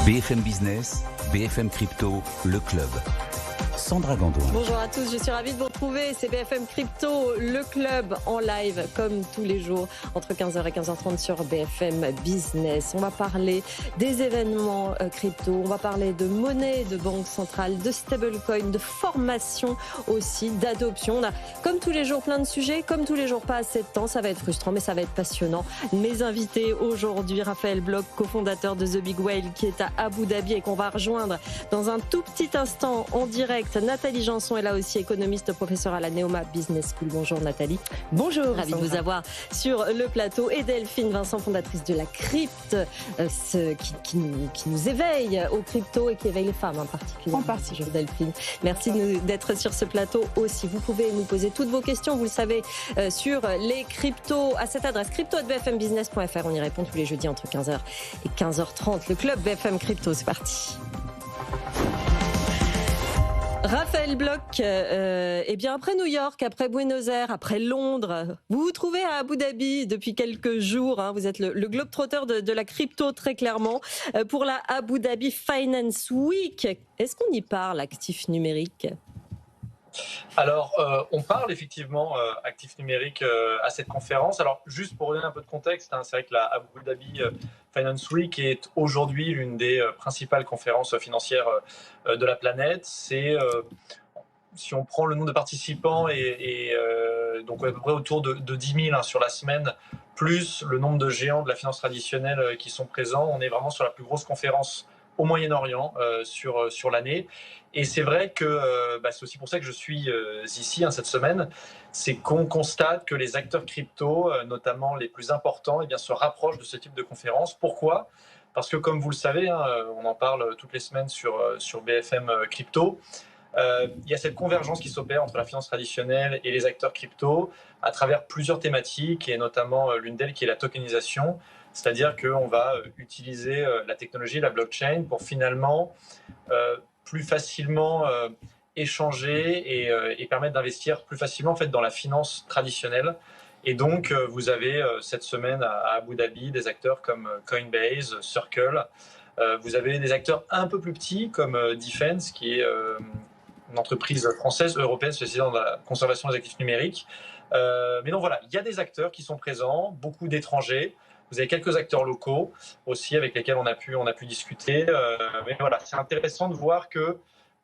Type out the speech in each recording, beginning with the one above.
BFM Business, BFM Crypto, le club. Sandra Gandoin. Bonjour à tous, je suis ravie de vous retrouver. C'est BFM Crypto, le club en live comme tous les jours entre 15h et 15h30 sur BFM Business. On va parler des événements crypto, on va parler de monnaie, de banque centrale, de stablecoin, de formation aussi, d'adoption. On a comme tous les jours plein de sujets, comme tous les jours pas assez de temps. Ça va être frustrant mais ça va être passionnant. Mes invités aujourd'hui, Raphaël Bloch, cofondateur de The Big Whale qui est à Abu Dhabi et qu'on va rejoindre dans un tout petit instant en direct. Nathalie Janson est là aussi, économiste, professeure à la Neoma Business School. Bonjour Nathalie. Bonjour. Ravie de vous avoir sur le plateau. Et Delphine Vincent, fondatrice de la Crypte, qui nous éveille aux cryptos et qui éveille les femmes en particulier. En particulier. Delphine. Merci d'être sur ce plateau aussi. Vous pouvez nous poser toutes vos questions, vous le savez, sur les cryptos à cette adresse crypto@bfmbusiness.fr. On y répond tous les jeudis entre 15h et 15h30. Le club BFM Crypto, c'est parti. Raphaël Bloch, bien après New York, après Buenos Aires, après Londres, vous vous trouvez à Abu Dhabi depuis quelques jours. Vous êtes le globe-trotter de la crypto très clairement pour la Abu Dhabi Finance Week. Est-ce qu'on y parle actif numérique ? Alors, on parle effectivement actifs numériques à cette conférence. Alors, juste pour donner un peu de contexte, c'est vrai que la Abu Dhabi Finance Week est aujourd'hui l'une des principales conférences financières de la planète. C'est, si on prend le nombre de participants, donc à peu près autour de 10 000 sur la semaine, plus le nombre de géants de la finance traditionnelle qui sont présents, on est vraiment sur la plus grosse conférence au Moyen-Orient sur l'année. Et c'est vrai que c'est aussi pour ça que je suis ici cette semaine, c'est qu'on constate que les acteurs crypto, notamment les plus importants, se rapprochent de ce type de conférence. Pourquoi ? Parce que comme vous le savez, on en parle toutes les semaines sur BFM Crypto, il y a cette convergence qui s'opère entre la finance traditionnelle et les acteurs crypto à travers plusieurs thématiques, et notamment l'une d'elles qui est la tokenisation. C'est-à-dire qu'on va utiliser la technologie, la blockchain, pour finalement plus facilement échanger et permettre d'investir plus facilement en fait, dans la finance traditionnelle. Et donc, vous avez cette semaine à Abu Dhabi des acteurs comme Coinbase, Circle. Vous avez des acteurs un peu plus petits comme Defense, qui est une entreprise française, européenne, spécialisée dans la conservation des actifs numériques. Mais donc voilà, il y a des acteurs qui sont présents, beaucoup d'étrangers. Vous avez quelques acteurs locaux aussi avec lesquels on a pu discuter. Mais voilà, c'est intéressant de voir que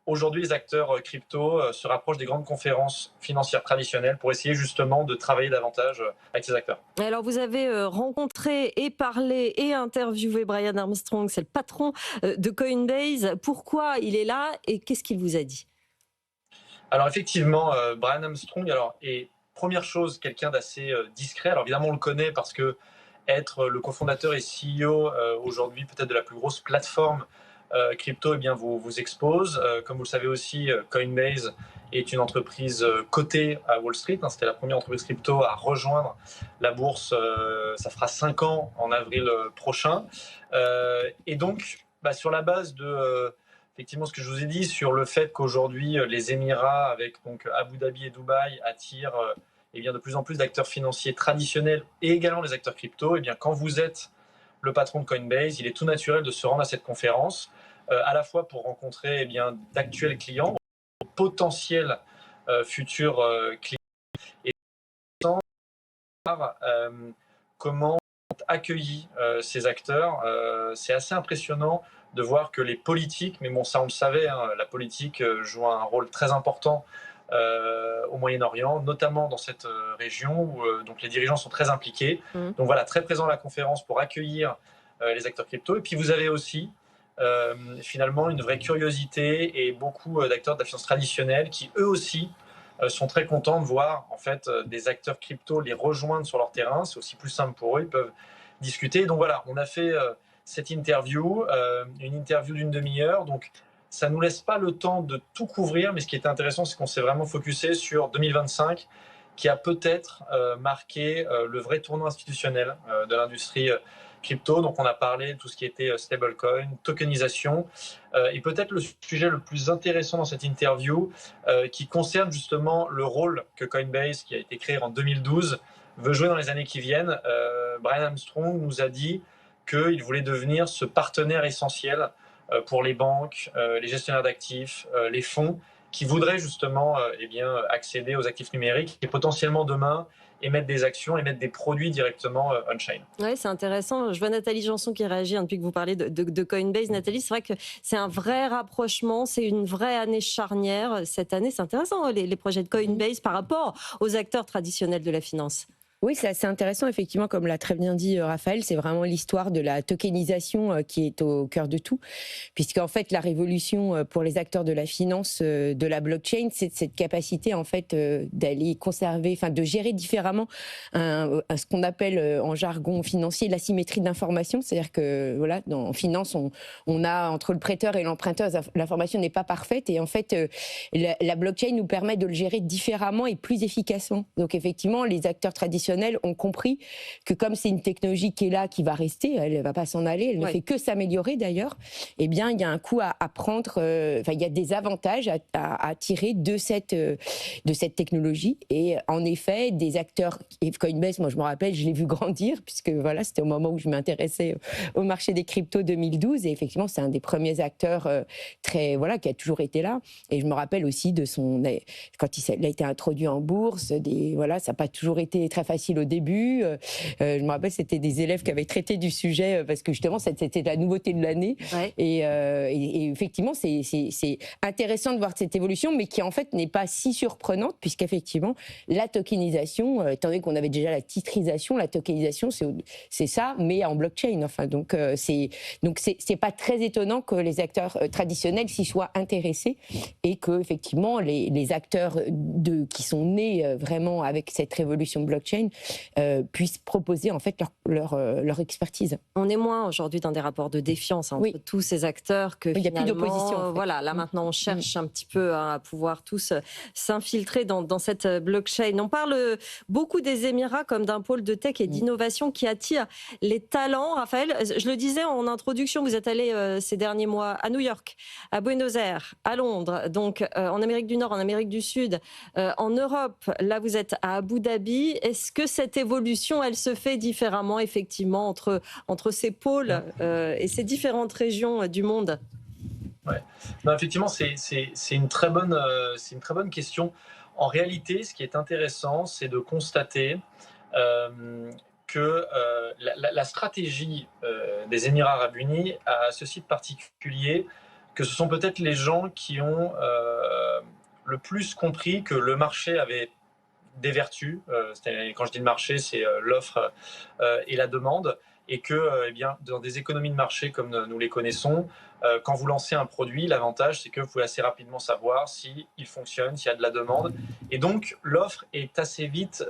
aujourd'hui les acteurs crypto se rapprochent des grandes conférences financières traditionnelles pour essayer justement de travailler davantage avec ces acteurs. Alors vous avez rencontré et parlé et interviewé Brian Armstrong, c'est le patron de Coinbase. Pourquoi il est là et qu'est-ce qu'il vous a dit ? Alors effectivement, Brian Armstrong est, première chose, quelqu'un d'assez discret. Alors évidemment on le connaît parce que être le cofondateur et CEO aujourd'hui peut-être de la plus grosse plateforme crypto vous expose. Comme vous le savez aussi, Coinbase est une entreprise cotée à Wall Street. C'était la première entreprise crypto à rejoindre la bourse. Ça fera 5 ans en avril prochain. Et donc, sur la base de effectivement ce que je vous ai dit sur le fait qu'aujourd'hui les Émirats avec donc Abu Dhabi et Dubaï attirent de plus en plus d'acteurs financiers traditionnels et également les acteurs crypto, quand vous êtes le patron de Coinbase, il est tout naturel de se rendre à cette conférence, à la fois pour rencontrer d'actuels clients, potentiels futurs clients, et voir comment ont accueilli ces acteurs. C'est assez impressionnant de voir que les politiques, mais bon, ça on le savait, la politique joue un rôle très important au Moyen-Orient, notamment dans cette région où donc les dirigeants sont très impliqués. Donc voilà, très présent à la conférence pour accueillir les acteurs crypto. Et puis vous avez aussi finalement une vraie curiosité et beaucoup d'acteurs de la finance traditionnelle qui eux aussi sont très contents de voir en fait des acteurs crypto les rejoindre sur leur terrain. C'est aussi plus simple pour eux, ils peuvent discuter. Donc voilà, on a fait cette interview, une interview d'une demi-heure. Donc ça ne nous laisse pas le temps de tout couvrir, mais ce qui était intéressant, c'est qu'on s'est vraiment focusé sur 2025, qui a peut-être marqué le vrai tournant institutionnel de l'industrie crypto. Donc on a parlé de tout ce qui était stablecoin, tokenisation, et peut-être le sujet le plus intéressant dans cette interview, qui concerne justement le rôle que Coinbase, qui a été créé en 2012, veut jouer dans les années qui viennent. Brian Armstrong nous a dit qu'il voulait devenir ce partenaire essentiel pour les banques, les gestionnaires d'actifs, les fonds qui voudraient justement accéder aux actifs numériques et potentiellement demain émettre des actions, émettre des produits directement on-chain. Oui, c'est intéressant. Je vois Nathalie Janson qui réagit depuis que vous parlez de Coinbase. Nathalie, c'est vrai que c'est un vrai rapprochement, c'est une vraie année charnière. Cette année, c'est intéressant, les projets de Coinbase par rapport aux acteurs traditionnels de la finance. Oui, c'est assez intéressant, effectivement, comme l'a très bien dit Raphaël, c'est vraiment l'histoire de la tokenisation qui est au cœur de tout, puisqu'en fait, la révolution pour les acteurs de la finance, de la blockchain, c'est cette capacité, en fait, d'aller conserver, enfin, de gérer différemment ce qu'on appelle en jargon financier l'asymétrie d'information, c'est-à-dire que, voilà, en finance, on a, entre le prêteur et l'emprunteur, l'information n'est pas parfaite, et en fait, la blockchain nous permet de le gérer différemment et plus efficacement. Donc, effectivement, les acteurs traditionnels ont compris que comme c'est une technologie qui est là, qui va rester, elle ne va pas s'en aller, elle ne fait que s'améliorer d'ailleurs, eh bien il y a un coup à prendre, il y a des avantages à tirer de cette technologie. Et en effet, des acteurs, et Coinbase, moi je me rappelle, je l'ai vu grandir, puisque voilà, c'était au moment où je m'intéressais au marché des cryptos 2012, et effectivement c'est un des premiers acteurs qui a toujours été là. Et je me rappelle aussi de quand il a été introduit en bourse, ça n'a pas toujours été très facile au début. Je me rappelle, c'était des élèves qui avaient traité du sujet parce que justement, c'était la nouveauté de l'année. Ouais. Et effectivement, c'est intéressant de voir cette évolution, mais qui en fait n'est pas si surprenante, puisqu'effectivement, la tokenisation, étant donné qu'on avait déjà la titrisation, la tokenisation, c'est ça, mais en blockchain. Enfin, donc c'est pas très étonnant que les acteurs traditionnels s'y soient intéressés et que effectivement les acteurs qui sont nés vraiment avec cette révolution blockchain puissent proposer en fait leur expertise. On est moins aujourd'hui dans des rapports de défiance entre tous ces acteurs que il n'y a plus d'opposition. En fait. Voilà, là maintenant on cherche un petit peu à pouvoir tous s'infiltrer dans cette blockchain. On parle beaucoup des Émirats comme d'un pôle de tech et d'innovation qui attire les talents. Raphaël, je le disais en introduction, vous êtes allé ces derniers mois à New York, à Buenos Aires, à Londres, donc en Amérique du Nord, en Amérique du Sud, en Europe. Là, vous êtes à Abu Dhabi. Est-ce que cette évolution, elle se fait différemment, effectivement, entre ces pôles et ces différentes régions du monde? Ouais. Non, effectivement, c'est une très bonne question. En réalité, ce qui est intéressant, c'est de constater que la stratégie des Émirats arabes unis a ceci de particulier, que ce sont peut-être les gens qui ont le plus compris que le marché avait des vertus. Quand je dis le marché, c'est l'offre et la demande. Et que dans des économies de marché comme nous les connaissons, quand vous lancez un produit, l'avantage, c'est que vous pouvez assez rapidement savoir s'il fonctionne, s'il y a de la demande. Et donc, l'offre est assez vite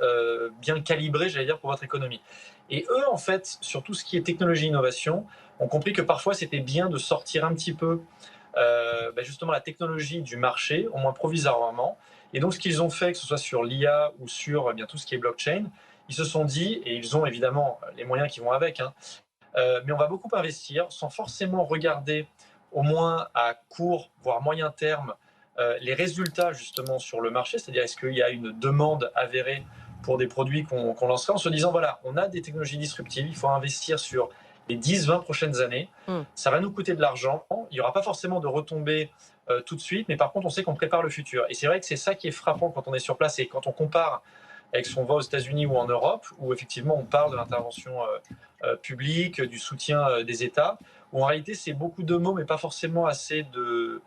bien calibrée, j'allais dire, pour votre économie. Et eux, en fait, sur tout ce qui est technologie et innovation, ont compris que parfois, c'était bien de sortir un petit peu justement la technologie du marché, au moins provisoirement. Et donc, ce qu'ils ont fait, que ce soit sur l'IA ou sur tout ce qui est blockchain, ils se sont dit, et ils ont évidemment les moyens qui vont avec, mais on va beaucoup investir sans forcément regarder, au moins à court, voire moyen terme, les résultats justement sur le marché, c'est-à-dire est-ce qu'il y a une demande avérée pour des produits qu'on lancerait, en se disant, voilà, on a des technologies disruptives, il faut investir sur les 10-20 prochaines années, ça va nous coûter de l'argent, il n'y aura pas forcément de retombées tout de suite, mais par contre, on sait qu'on prépare le futur. Et c'est vrai que c'est ça qui est frappant quand on est sur place et quand on compare avec ce qu'on voit aux États-Unis ou en Europe, où effectivement on parle de l'intervention publique, du soutien des États, où en réalité c'est beaucoup de mots, mais pas forcément assez de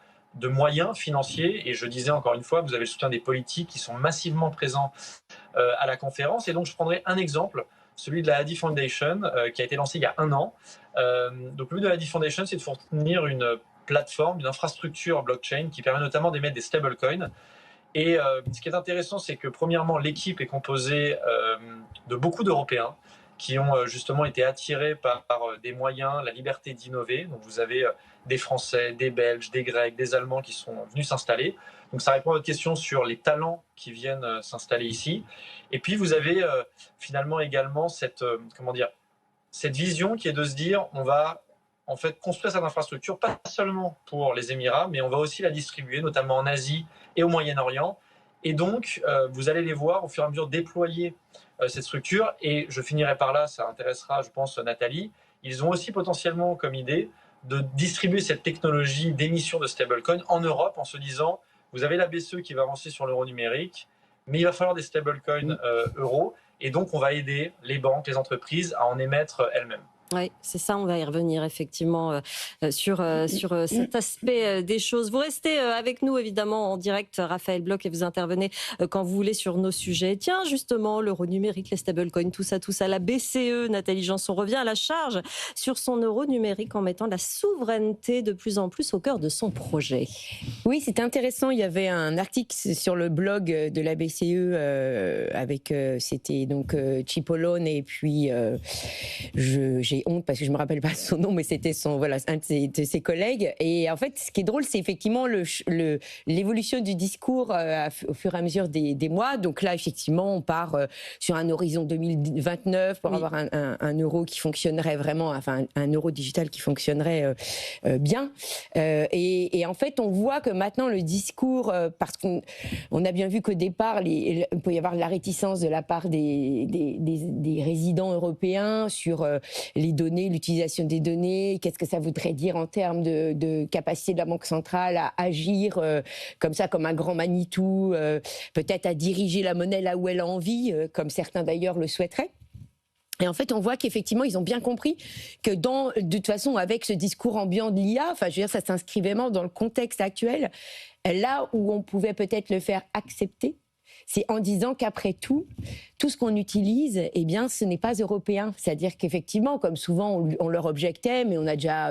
moyens financiers. Et je disais encore une fois, vous avez le soutien des politiques qui sont massivement présents à la conférence. Et donc je prendrai un exemple, celui de la Hadi Foundation, qui a été lancé il y a 1 an. Donc le but de la Hadi Foundation, c'est de fournir une plateforme, une infrastructure blockchain qui permet notamment d'émettre des stablecoins. Et ce qui est intéressant, c'est que premièrement, l'équipe est composée de beaucoup d'Européens qui ont justement été attirés par des moyens, la liberté d'innover. Donc vous avez des Français, des Belges, des Grecs, des Allemands qui sont venus s'installer. Donc ça répond à votre question sur les talents qui viennent s'installer ici. Et puis vous avez finalement également cette vision qui est de se dire, on va en fait construire cette infrastructure, pas seulement pour les Émirats, mais on va aussi la distribuer, notamment en Asie et au Moyen-Orient. Et donc, vous allez les voir au fur et à mesure déployer cette structure. Et je finirai par là, ça intéressera, je pense, Nathalie. Ils ont aussi potentiellement comme idée de distribuer cette technologie d'émission de stablecoin en Europe en se disant, vous avez la BCE qui va avancer sur l'euro numérique, mais il va falloir des stablecoins euros, et donc on va aider les banques, les entreprises à en émettre elles-mêmes. Oui, c'est ça, on va y revenir effectivement sur cet aspect des choses. Vous restez avec nous évidemment en direct, Raphaël Bloch, et vous intervenez quand vous voulez sur nos sujets. Tiens, justement, l'euro numérique, les stablecoins, tout ça, la BCE, Nathalie Janson revient à la charge sur son euro numérique en mettant la souveraineté de plus en plus au cœur de son projet. Oui, c'est intéressant. Il y avait un article sur le blog de la BCE avec, c'était donc Cipollone et puis j'ai honte parce que je me rappelle pas son nom, mais c'était un de ses collègues. Et en fait, ce qui est drôle, c'est effectivement l'évolution du discours au fur et à mesure des mois. Donc là, effectivement, on part sur un horizon 2029 pour avoir un euro qui fonctionnerait vraiment, enfin un euro digital qui fonctionnerait bien. Et en fait, on voit que maintenant le discours, parce qu'on a bien vu qu'au départ, il peut y avoir de la réticence de la part des résidents européens sur les données, l'utilisation des données, qu'est-ce que ça voudrait dire en termes de capacité de la Banque centrale à agir comme ça, comme un grand Manitou, peut-être à diriger la monnaie là où elle a envie, comme certains d'ailleurs le souhaiteraient. Et en fait, on voit qu'effectivement, ils ont bien compris que de toute façon, avec ce discours ambiant de l'IA, enfin, je veux dire, ça s'inscrit vraiment dans le contexte actuel, là où on pouvait peut-être le faire accepter, c'est en disant qu'après tout ce qu'on utilise, eh bien, ce n'est pas européen. C'est-à-dire qu'effectivement, comme souvent on leur objectait, mais on a déjà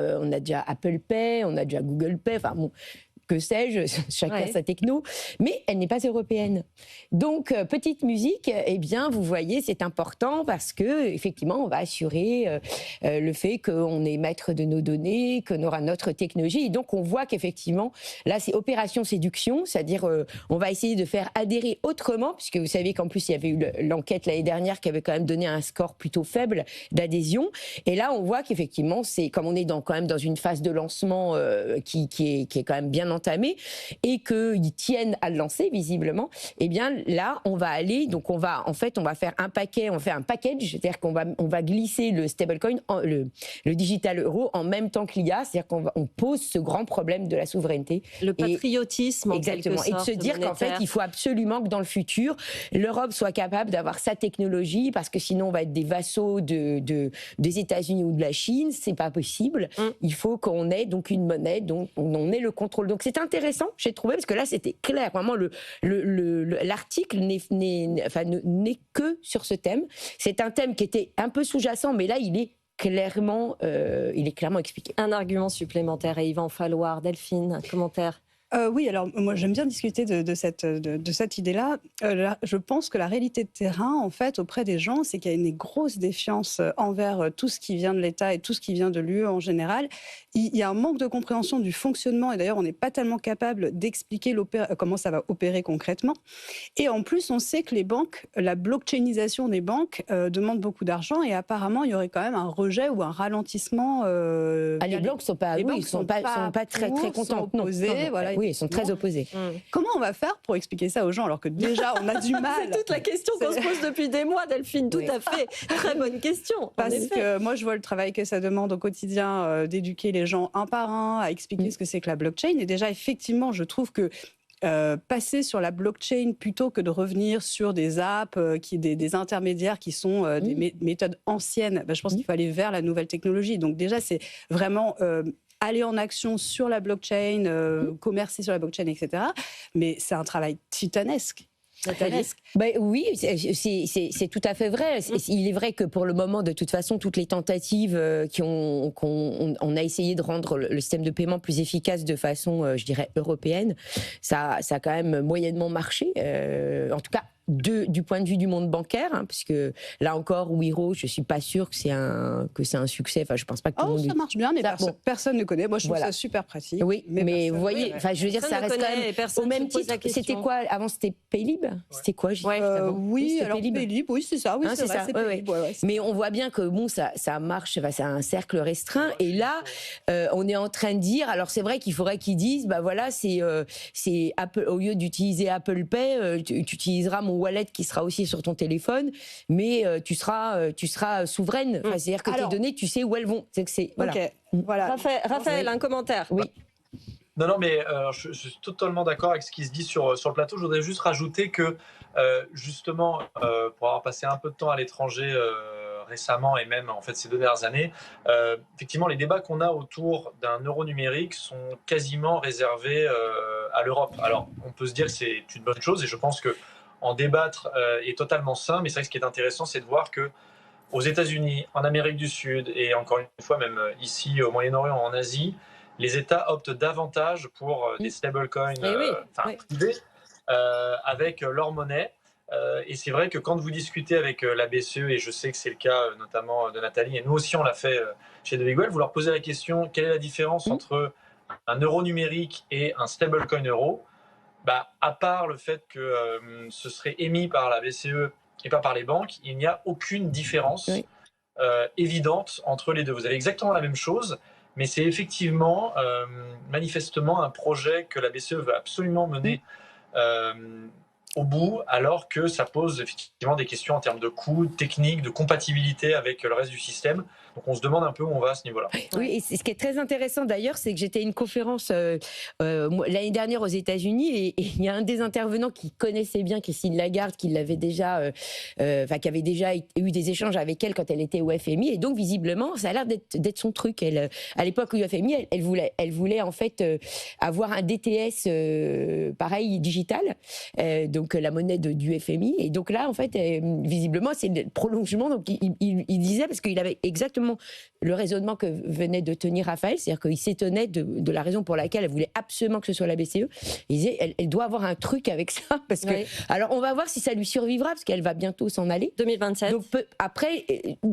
Apple Pay, on a déjà Google Pay, enfin bon, que sais-je, chacun sa techno, mais elle n'est pas européenne. Donc, petite musique, eh bien, vous voyez, c'est important parce que, effectivement, on va assurer le fait qu'on est maître de nos données, qu'on aura notre technologie. Et donc, on voit qu'effectivement, là, c'est opération séduction, c'est-à-dire, on va essayer de faire adhérer autrement, puisque vous savez qu'en plus, il y avait eu l'enquête l'année dernière qui avait quand même donné un score plutôt faible d'adhésion. Et là, on voit qu'effectivement, c'est comme on est quand même dans une phase de lancement qui est quand même bien entamé et qu'ils tiennent à le lancer visiblement, eh bien là on va aller, donc on va faire un package, c'est-à-dire qu'on va glisser le stablecoin, le digital euro en même temps que l'IA, c'est-à-dire qu'on pose ce grand problème de la souveraineté. Le patriotisme en exactement, quelque sorte, et de se dire qu'en fait il faut absolument que dans le futur l'Europe soit capable d'avoir sa technologie, parce que sinon on va être des vassaux des États-Unis ou de la Chine, c'est pas possible. Il faut qu'on ait donc une monnaie dont on ait le contrôle. Donc c'est intéressant, j'ai trouvé, parce que là c'était clair, vraiment l'article n'est que sur ce thème. C'est un thème qui était un peu sous-jacent, mais là il est clairement expliqué. Un argument supplémentaire, et il va en falloir. Delphine, un commentaire? Oui, alors moi j'aime bien discuter de cette idée-là. Je pense que la réalité de terrain, en fait, auprès des gens, c'est qu'il y a une grosse défiance envers tout ce qui vient de l'État et tout ce qui vient de l'UE en général. Il y a un manque de compréhension du fonctionnement, et d'ailleurs on n'est pas tellement capable d'expliquer comment ça va opérer concrètement. Et en plus, on sait que les banques, la blockchainisation des banques demande beaucoup d'argent, et apparemment il y aurait quand même un rejet ou un ralentissement. Les banques sont pas très contents. Voilà. Oui, ils sont très opposés. Comment on va faire pour expliquer ça aux gens alors que déjà on a du mal? C'est toute la question qu'on se pose depuis des mois, Delphine. Tout à fait. Très bonne question. Parce que moi je vois le travail que ça demande au quotidien d'éduquer les gens un par un à expliquer ce que c'est que la blockchain. Et déjà effectivement, je trouve que passer sur la blockchain plutôt que de revenir sur des apps, des intermédiaires qui sont des méthodes anciennes, je pense qu'il faut aller vers la nouvelle technologie. Donc déjà, c'est vraiment aller en action sur la blockchain, commercer sur la blockchain, etc. Mais c'est un travail titanesque. Oui, c'est tout à fait vrai. Il est vrai que pour le moment, de toute façon, toutes les tentatives on a essayé de rendre le système de paiement plus efficace de façon, je dirais, européenne, ça a quand même moyennement marché. En tout cas, du point de vue du monde bancaire, puisque là encore, Wero, je suis pas sûre que c'est un succès. Enfin, je pense pas que tout le monde. Ça marche bien, mais personne ne connaît. Moi, je trouve ça super pratique. Oui, mais vous voyez, je veux dire, ça reste quand même au même titre. C'était quoi avant? C'était Paylib. C'était quoi? Oui, alors Paylib, oui, c'est ça. Oui, c'est ça. Mais on voit bien que bon, ça marche. C'est un cercle restreint. Et là, on est en train de dire. Alors, c'est vrai qu'il faudrait qu'ils disent, voilà, c'est Apple, au lieu d'utiliser Apple Pay, tu utiliseras mon mon wallet qui sera aussi sur ton téléphone, mais tu seras souveraine. Enfin, c'est-à-dire que tes données, tu sais où elles vont. Voilà. Ok, voilà. Raphaël, un commentaire. Oui. Non, mais je suis totalement d'accord avec ce qui se dit sur le plateau. Je voudrais juste rajouter que, justement, pour avoir passé un peu de temps à l'étranger récemment et même en fait ces 2 dernières années, effectivement, les débats qu'on a autour d'un euro numérique sont quasiment réservés à l'Europe. Alors, on peut se dire que c'est une bonne chose et je pense que en débattre est totalement sain, mais c'est vrai que ce qui est intéressant, c'est de voir que aux États-Unis, en Amérique du Sud et encore une fois même ici au Moyen-Orient, en Asie, les États optent davantage pour des stablecoins privés avec leur monnaie. Et c'est vrai que quand vous discutez avec la BCE, et je sais que c'est le cas notamment de Nathalie, et nous aussi on l'a fait chez Deviguel, vous leur posez la question quelle est la différence entre un euro numérique et un stablecoin euro. À part le fait que ce serait émis par la BCE et pas par les banques, il n'y a aucune différence évidente entre les deux. Vous avez exactement la même chose, mais c'est effectivement, manifestement, un projet que la BCE veut absolument mener au bout, alors que ça pose effectivement des questions en termes de coûts, techniques, de compatibilité avec le reste du système. Donc on se demande un peu où on va à ce niveau-là. Oui, et ce qui est très intéressant d'ailleurs, c'est que j'étais à une conférence l'année dernière aux États-Unis et il y a un des intervenants qui connaissait bien Christine Lagarde, qui l'avait déjà, qui avait déjà eu des échanges avec elle quand elle était au FMI, et donc visiblement ça a l'air d'être son truc. Elle, à l'époque au FMI, elle voulait en fait avoir un DTS pareil digital, donc la monnaie du FMI, et donc là en fait visiblement c'est le prolongement. Donc il disait, parce qu'il avait exactement le raisonnement que venait de tenir Raphaël, c'est-à-dire qu'il s'étonnait de la raison pour laquelle elle voulait absolument que ce soit la BCE. Il disait, elle doit avoir un truc avec ça, parce que, alors on va voir si ça lui survivra, parce qu'elle va bientôt s'en aller. 2027. Donc après,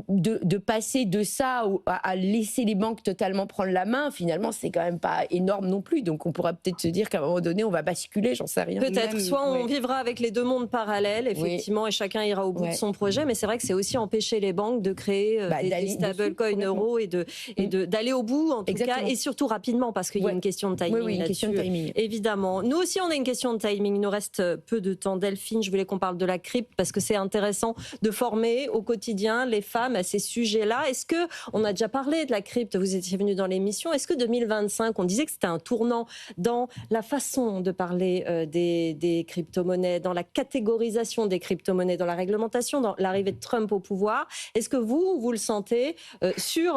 de passer de ça à laisser les banques totalement prendre la main, finalement, c'est quand même pas énorme non plus. Donc on pourra peut-être se dire qu'à un moment donné, on va basculer, j'en sais rien. Peut-être, soit on vivra avec les deux mondes parallèles, effectivement, et chacun ira au bout de son projet, mais c'est vrai que c'est aussi empêcher les banques de créer des stablecoins euros et d'aller au bout, en tout cas, et surtout rapidement, parce qu'il y a une question de timing une question de timing. Évidemment. Nous aussi, on a une question de timing. Il nous reste peu de temps. Delphine, je voulais qu'on parle de la crypte, parce que c'est intéressant de former au quotidien les femmes à ces sujets-là. Est-ce que, on a déjà parlé de la crypte, vous étiez venu dans l'émission, est-ce que 2025, on disait que c'était un tournant dans la façon de parler des crypto-monnaies, dans la catégorisation des crypto-monnaies, dans la réglementation, dans l'arrivée de Trump au pouvoir. Est-ce que vous le sentez sur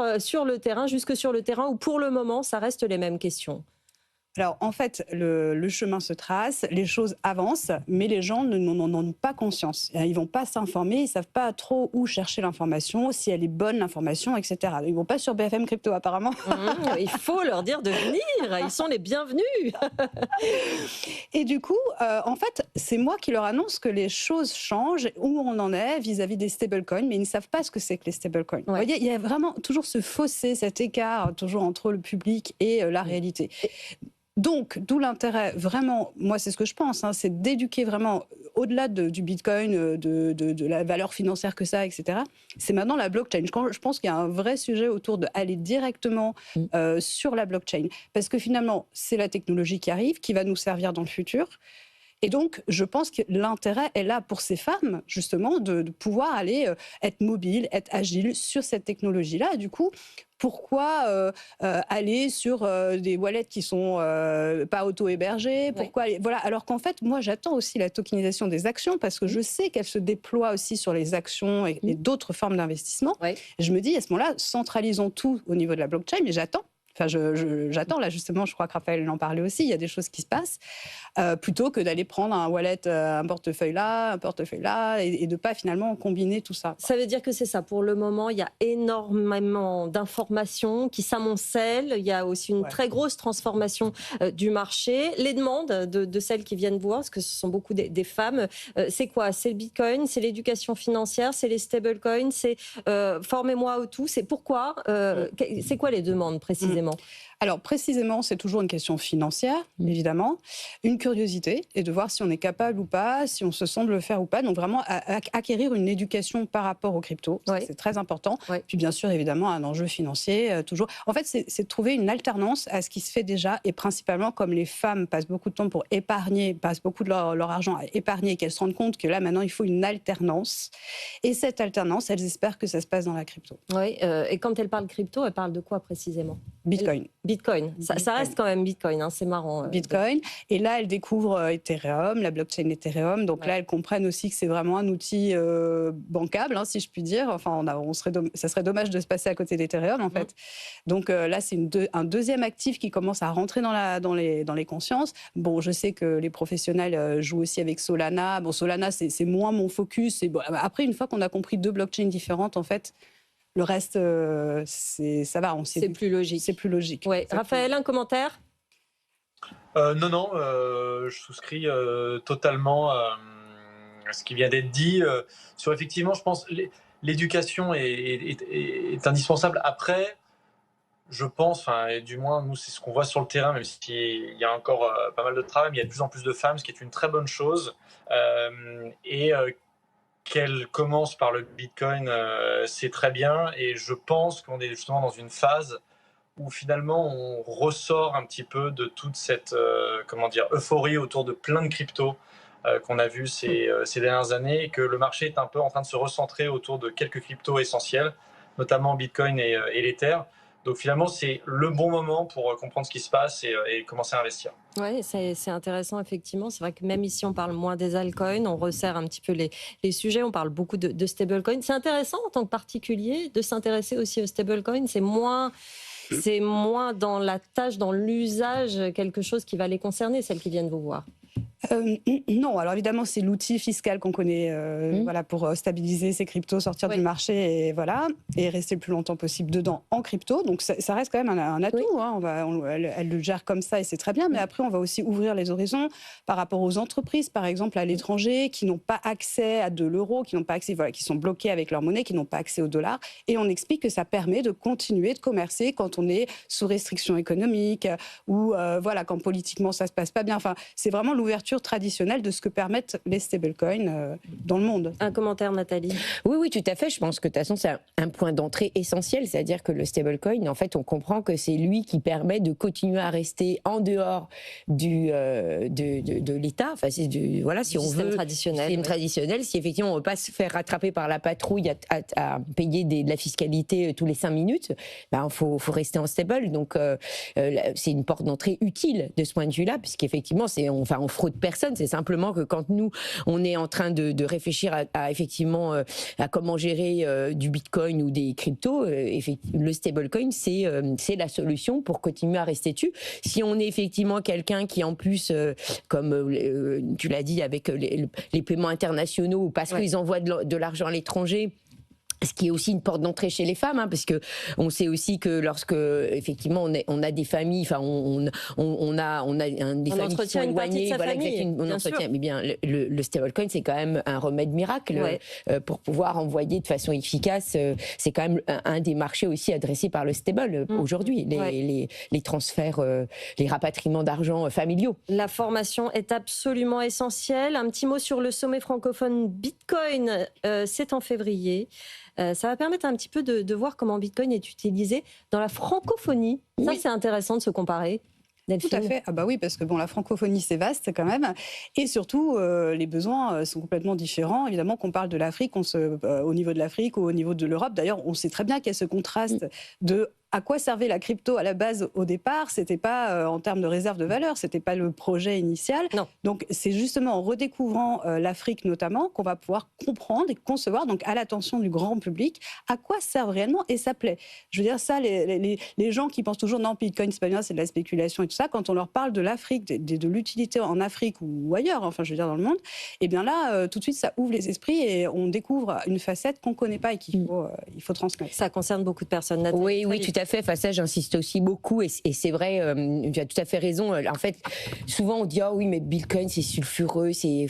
le terrain, jusque sur le terrain, où pour le moment, ça reste les mêmes questions? Alors, en fait, le chemin se trace, les choses avancent, mais les gens n'en ont pas conscience. Ils ne vont pas s'informer, ils ne savent pas trop où chercher l'information, si elle est bonne, l'information, etc. Ils ne vont pas sur BFM Crypto, apparemment. Il faut leur dire de venir, ils sont les bienvenus. Et du coup, en fait, c'est moi qui leur annonce que les choses changent, où on en est vis-à-vis des stablecoins, mais ils ne savent pas ce que c'est que les stablecoins. Vous voyez, il y a vraiment toujours ce fossé, cet écart, toujours entre le public et la réalité. Donc, d'où l'intérêt, vraiment, moi c'est ce que je pense, c'est d'éduquer vraiment, au-delà du Bitcoin, de la valeur financière que ça a, etc. C'est maintenant la blockchain. Je pense qu'il y a un vrai sujet autour d'aller directement sur la blockchain. Parce que finalement, c'est la technologie qui arrive, qui va nous servir dans le futur. Et donc, je pense que l'intérêt est là pour ces femmes, justement, de pouvoir aller être mobiles, être agiles sur cette technologie-là. Et du coup, pourquoi aller sur des wallets qui sont pas auto-hébergés? Pourquoi voilà. Alors qu'en fait, moi, j'attends aussi la tokenisation des actions, parce que je sais qu'elle se déploie aussi sur les actions et d'autres formes d'investissement. Je me dis, à ce moment-là, centralisons tout au niveau de la blockchain, mais j'attends. Enfin, j'attends, là, justement, je crois que Raphaël en parlait aussi, il y a des choses qui se passent, plutôt que d'aller prendre un wallet, un portefeuille là, et de pas finalement combiner tout ça. Ça veut dire que c'est ça. Pour le moment, il y a énormément d'informations qui s'amoncellent. Il y a aussi une très grosse transformation du marché. Les demandes de celles qui viennent voir, parce que ce sont beaucoup des femmes, c'est quoi? C'est le Bitcoin, c'est l'éducation financière, c'est les stablecoins, c'est formez-moi au tout. C'est pourquoi c'est quoi les demandes précisément? précisément? Alors précisément, c'est toujours une question financière, évidemment, une curiosité et de voir si on est capable ou pas, si on se sent de le faire ou pas. Donc vraiment acquérir une éducation par rapport aux cryptos, c'est très important. Puis bien sûr, évidemment, un enjeu financier toujours. En fait, c'est de trouver une alternance à ce qui se fait déjà et principalement comme les femmes passent beaucoup de temps pour épargner, passent beaucoup de leur argent à épargner et qu'elles se rendent compte que là maintenant il faut une alternance. Et cette alternance, elles espèrent que ça se passe dans la crypto. Oui, et quand elle parle crypto, elle parle de quoi précisément? Bitcoin. Bitcoin. Ça reste quand même Bitcoin, hein, c'est marrant. Bitcoin. Et là, elles découvrent Ethereum, la blockchain Ethereum. Donc là, elles comprennent aussi que c'est vraiment un outil bancable, hein, si je puis dire. Enfin, ça serait dommage de se passer à côté d'Ethereum, en fait. Donc là, c'est un deuxième actif qui commence à rentrer dans les consciences. Bon, je sais que les professionnels jouent aussi avec Solana. Bon, Solana, c'est moins mon focus. Bon, après, une fois qu'on a compris 2 blockchains différentes, en fait, le reste, ça va. C'est plus logique. C'est plus logique. Ouais. Raphaël, un commentaire? Non, je souscris totalement à ce qui vient d'être dit. Sur effectivement, je pense l'éducation est indispensable. Après, je pense, et du moins nous c'est ce qu'on voit sur le terrain, même s'il y a encore pas mal de travail, mais il y a de plus en plus de femmes, ce qui est une très bonne chose. Qu'elle commence par le Bitcoin, c'est très bien. Et je pense qu'on est justement dans une phase où finalement on ressort un petit peu de toute cette euphorie autour de plein de cryptos qu'on a vu ces dernières années, et que le marché est un peu en train de se recentrer autour de quelques cryptos essentiels, notamment Bitcoin et l'Ether. Donc finalement, c'est le bon moment pour comprendre ce qui se passe et commencer à investir. Oui, c'est intéressant, effectivement. C'est vrai que même ici, on parle moins des altcoins, on resserre un petit peu les sujets, on parle beaucoup de stablecoins. C'est intéressant en tant que particulier de s'intéresser aussi aux stablecoins. C'est moins dans la tâche, dans l'usage, quelque chose qui va les concerner, celles qui viennent vous voir. Non, alors évidemment c'est l'outil fiscal qu'on connaît voilà, pour stabiliser ces cryptos, sortir du marché et rester le plus longtemps possible dedans en crypto. Donc ça reste quand même un atout. Hein. Elle le gère comme ça et c'est très bien. Mais après on va aussi ouvrir les horizons par rapport aux entreprises, par exemple à l'étranger, qui n'ont pas accès à de l'euro, qui n'ont pas accès, qui sont bloqués avec leur monnaie, qui n'ont pas accès au dollar. Et on explique que ça permet de continuer de commercer quand on est sous restriction économique ou quand politiquement ça se passe pas bien. Enfin, c'est vraiment l'ouverture traditionnelle de ce que permettent les stablecoins dans le monde. Un commentaire, Nathalie? Oui, tout à fait. Je pense que de toute façon, c'est un point d'entrée essentiel. C'est-à-dire que le stablecoin, en fait, on comprend que c'est lui qui permet de continuer à rester en dehors de l'État. Enfin, c'est si on veut, système traditionnel. Si effectivement on ne veut pas se faire rattraper par la patrouille à payer de la fiscalité tous les 5 minutes, faut rester en stable. Donc, c'est une porte d'entrée utile de ce point de vue-là, puisqu'effectivement, on fraude personne. C'est simplement que quand nous, on est en train de réfléchir à comment gérer du Bitcoin ou des cryptos, le stablecoin, c'est la solution pour continuer à rester dessus. Si on est effectivement quelqu'un qui, en plus, comme tu l'as dit, avec les paiements internationaux, ou parce qu'ils envoient de l'argent à l'étranger, ce qui est aussi une porte d'entrée chez les femmes, parce que on sait aussi que lorsque effectivement on a des familles, on a des familles qui sont éloignées, on entretient. Mais bien, le stablecoin, c'est quand même un remède miracle pour pouvoir envoyer de façon efficace. C'est quand même un des marchés aussi adressés par le stable aujourd'hui, les transferts, les rapatriements d'argent familiaux. La formation est absolument essentielle. Un petit mot sur le sommet francophone Bitcoin, c'est en février. Ça va permettre un petit peu de voir comment Bitcoin est utilisé dans la francophonie. Ça, c'est intéressant de se comparer. Delphine. Tout à fait. Ah bah oui, parce que la francophonie, c'est vaste quand même. Et surtout, les besoins sont complètement différents. Évidemment, qu'on parle de l'Afrique, au niveau de l'Afrique ou au niveau de l'Europe. D'ailleurs, on sait très bien qu'il y a ce contraste de à quoi servait la crypto à la base au départ. C'était pas en termes de réserve de valeur, c'était pas le projet initial. Non. Donc c'est justement en redécouvrant l'Afrique notamment qu'on va pouvoir comprendre et concevoir, donc à l'attention du grand public, à quoi servent réellement et ça plaît. Je veux dire ça, les gens qui pensent toujours non, Bitcoin c'est pas bien, c'est de la spéculation et tout ça, quand on leur parle de l'Afrique, de l'utilité en Afrique ou ailleurs, enfin je veux dire dans le monde, et bien là tout de suite ça ouvre les esprits et on découvre une facette qu'on connaît pas et qu'il faut transmettre. Ça concerne beaucoup de personnes. Nathalie, oui, tout à à fait. Enfin, ça, j'insiste aussi beaucoup. Et c'est vrai, tu as tout à fait raison. En fait, souvent, on dit, ah oui, mais Bitcoin, c'est sulfureux, c'est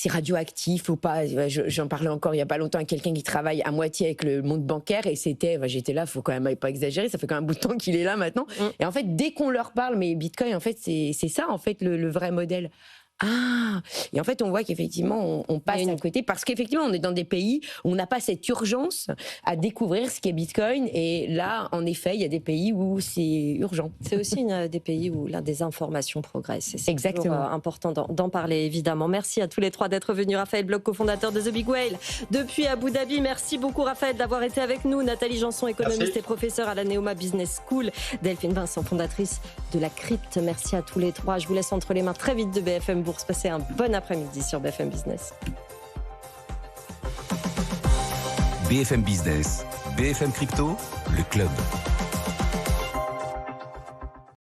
radioactif ou pas. J'en parlais encore il n'y a pas longtemps à quelqu'un qui travaille à moitié avec le monde bancaire et j'étais là, faut quand même pas exagérer, ça fait quand même un bout de temps qu'il est là maintenant. Et en fait, dès qu'on leur parle, mais Bitcoin, en fait, c'est ça, en fait, le vrai modèle. Ah, et en fait, on voit qu'effectivement, on passe à côté parce qu'effectivement, on est dans des pays où on n'a pas cette urgence à découvrir ce qu'est Bitcoin. Et là, en effet, il y a des pays où c'est urgent. C'est aussi des pays où la désinformation progresse. C'est exactement important d'en parler, évidemment. Merci à tous les trois d'être venus. Raphaël Bloch, cofondateur de The Big Whale depuis Abu Dhabi. Merci beaucoup, Raphaël, d'avoir été avec nous. Nathalie Janson, économiste et professeure à la Neoma Business School. Delphine Vincent, fondatrice de la Crypte. Merci à tous les trois. Je vous laisse entre les mains très vite de BFM Bourse. Passez un bon après-midi sur BFM Business. BFM Business, BFM Crypto, le club.